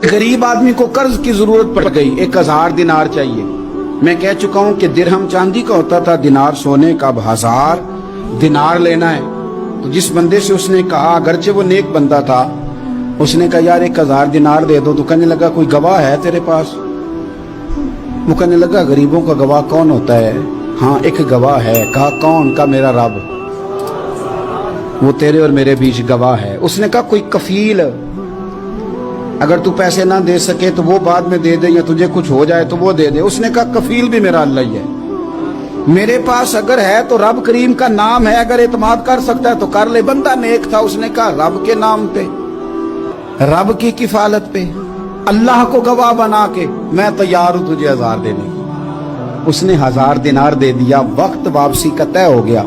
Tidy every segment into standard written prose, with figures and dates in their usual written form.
गरीब आदमी को कर्ज की जरूरत पड़ गई, 1000 दिनार चाहिए। मैं कह चुका हूं कि दिरहम चांदी का होता था, दिनार सोने का। अब 1000 दिनार लेना है। तो जिस बंदे से उसने कहा, अगरचे वो नेक बंदा था, उसने कहा यार 1000 दिनार दे दो। तो कहने लगा कोई गवाह है तेरे पास? वो कहने लगा गरीबों का गवाह कौन होता है? हाँ एक गवाह है। कहा कौन? का मेरा रब, वो तेरे और मेरे बीच गवाह है। उसने कहा कोई कफील, अगर तू पैसे ना दे सके तो वो बाद में दे दे, या तुझे कुछ हो जाए तो वो दे दे। उसने कहा कफील भी मेरा अल्लाह ही है। मेरे पास अगर है तो रब करीम का नाम है, अगर एतमाद कर सकता है तो कर ले। बंदा नेक था, उसने कहा रब के नाम पे, रब की किफालत पे, अल्लाह को गवाह बना के मैं तैयार हूं तुझे 1000 देने। उसने 1000 दिनार दे दिया। वक्त वापसी का तय हो गया।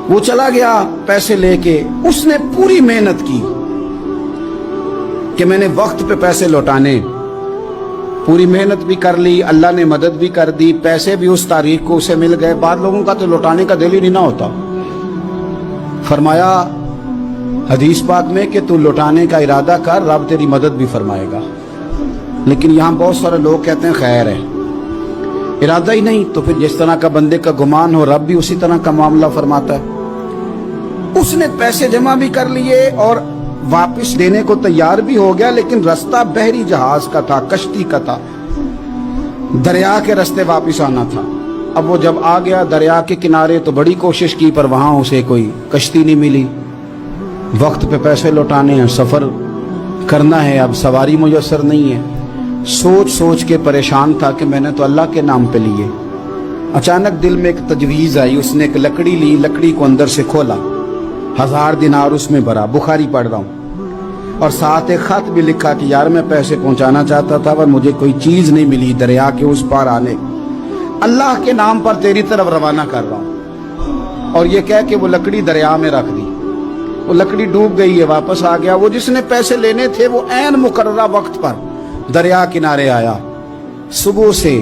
वो चला गया पैसे लेके। उसने पूरी मेहनत की कि मैंने वक्त पे पैसे लौटाने, पूरी मेहनत भी कर ली, अल्लाह ने मदद भी कर दी, पैसे भी उस तारीख को उसे मिल गए। बाद लोगों का तो लौटाने का दिल ही नहीं ना होता। फरमाया हदीस पाक में कि तू लौटाने का इरादा कर, रब तेरी मदद भी फरमाएगा। लेकिन यहां बहुत सारे लोग कहते हैं खैर है, इरादा ही नहीं। तो फिर जिस तरह का बंदे का गुमान हो, रब भी उसी तरह का मामला फरमाता है। उसने पैसे जमा भी कर लिए और वापस देने को तैयार भी हो गया, लेकिन रास्ता बहरी जहाज का था, कश्ती का था, दरिया के रास्ते वापस आना था। अब वो जब आ गया दरिया के किनारे तो बड़ी कोशिश की, पर वहां उसे कोई कश्ती नहीं मिली। वक्त पे पैसे लौटाने हैं, सफर करना है, अब सवारी मुयस्सर नहीं है। सोच सोच के परेशान था कि मैंने तो अल्लाह के नाम पे लिए। अचानक दिल में एक तजवीज आई। उसने एक लकड़ी ली, लकड़ी को अंदर से खोला, 1000 दिनार उसमें भरा। बुखारी पढ़ रहा हूं, और साथ एक खत भी लिखा कि यार मैं पैसे पहुंचाना चाहता था पर मुझे कोई चीज नहीं मिली, दरिया के उस पार आने, अल्लाह के नाम पर तेरी तरफ रवाना कर रहा हूं। और ये कह के वो लकड़ी दरिया में रख दी। वो लकड़ी डूब गई है, वापस आ गया। वो जिसने पैसे लेने थे वो ऐन मुकर्ररा वक्त पर दरिया किनारे आया। सुबह से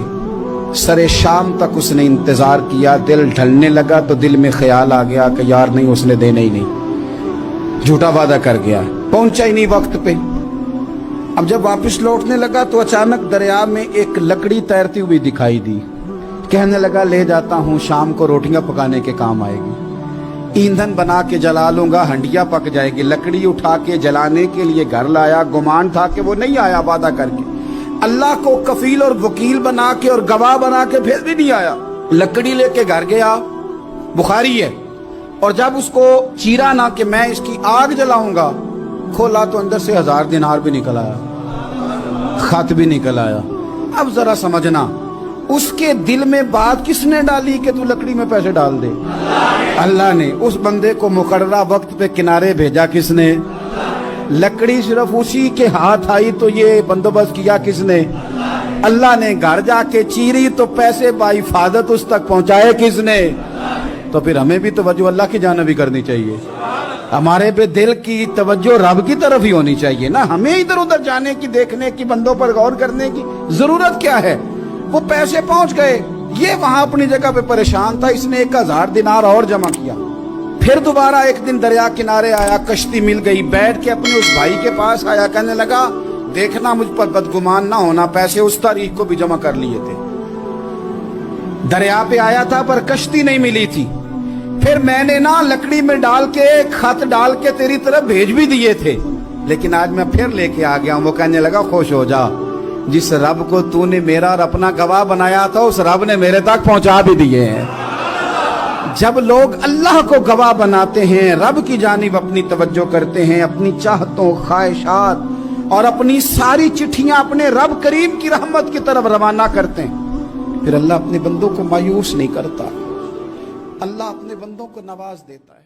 सरे शाम तक उसने इंतजार किया। दिल ढलने लगा तो दिल में ख्याल आ गया कि यार नहीं, उसने देने ही नहीं, झूठा वादा कर गया, पहुंचा ही नहीं वक्त पे। अब जब वापस लौटने लगा तो अचानक दरिया में एक लकड़ी तैरती हुई दिखाई दी। कहने लगा ले जाता हूं, शाम को रोटियां पकाने के काम आएगी, ईंधन बना के जला लूंगा, हंडिया पक जाएगी। लकड़ी उठा के जलाने के लिए घर लाया। गुमान था कि वो नहीं आया वादा करके, अल्लाह को कफील और वकील बना के और गवाह बना के फिर भी नहीं आया। लकड़ी लेके घर गया, बुखारी है। और जब उसको चीरा ना कि मैं इसकी आग जलाऊंगा, खोला तो अंदर से 1000 दिनार भी निकल आया, खत भी निकल आया। अब जरा समझना, उसके दिल में बात किसने डाली कि तू लकड़ी में पैसे डाल दे? अल्लाह ने। उस बंदे को मुकर्ररा वक्त पे किनारे भेजा किसने? लकड़ी सिर्फ उसी के हाथ आई तो ये बंदोबस्त किया किसने? अल्लाह ने। घर जाके चीरी तो पैसे बाहिफाजत उस तक पहुंचाए किसने? तो फिर हमें भी तवज्जो अल्लाह की जानिब भी करनी चाहिए। हमारे पे दिल की तवज्जो रब की तरफ ही होनी चाहिए ना। हमें इधर उधर जाने की, देखने की, बंदों पर गौर करने की जरूरत क्या है? वो पैसे पहुंच गए, ये वहां अपनी जगह पे परेशान था। इसने 1000 दिनार और जमा किया। फिर दोबारा एक दिन दरिया किनारे आया, कश्ती मिल गई, बैठ के अपने उस भाई के पास आया। कहने लगा देखना मुझ पर बदगुमान ना होना, पैसे उस तारीख को भी जमा कर लिए थे। दरिया पे आया था पर कश्ती नहीं मिली थी। फिर मैंने ना लकड़ी में डाल के, खत डाल के तेरी तरफ भेज भी दिए थे, लेकिन आज मैं फिर लेके आ गया हूं। वो कहने लगा खुश हो जा, जिस रब को तूने मेरा और अपना गवाह बनाया था उस रब ने मेरे तक पहुंचा भी दिए हैं। जब लोग अल्लाह को गवाह बनाते हैं, रब की जानिब अपनी तवज्जो करते हैं, अपनी चाहतों, ख्वाहिशात और अपनी सारी चिट्ठियां अपने रब करीम की रहमत की तरफ रवाना करते हैं, फिर अल्लाह अपने बंदों को मायूस नहीं करता। अल्लाह अपने बंदों को नवाज देता है।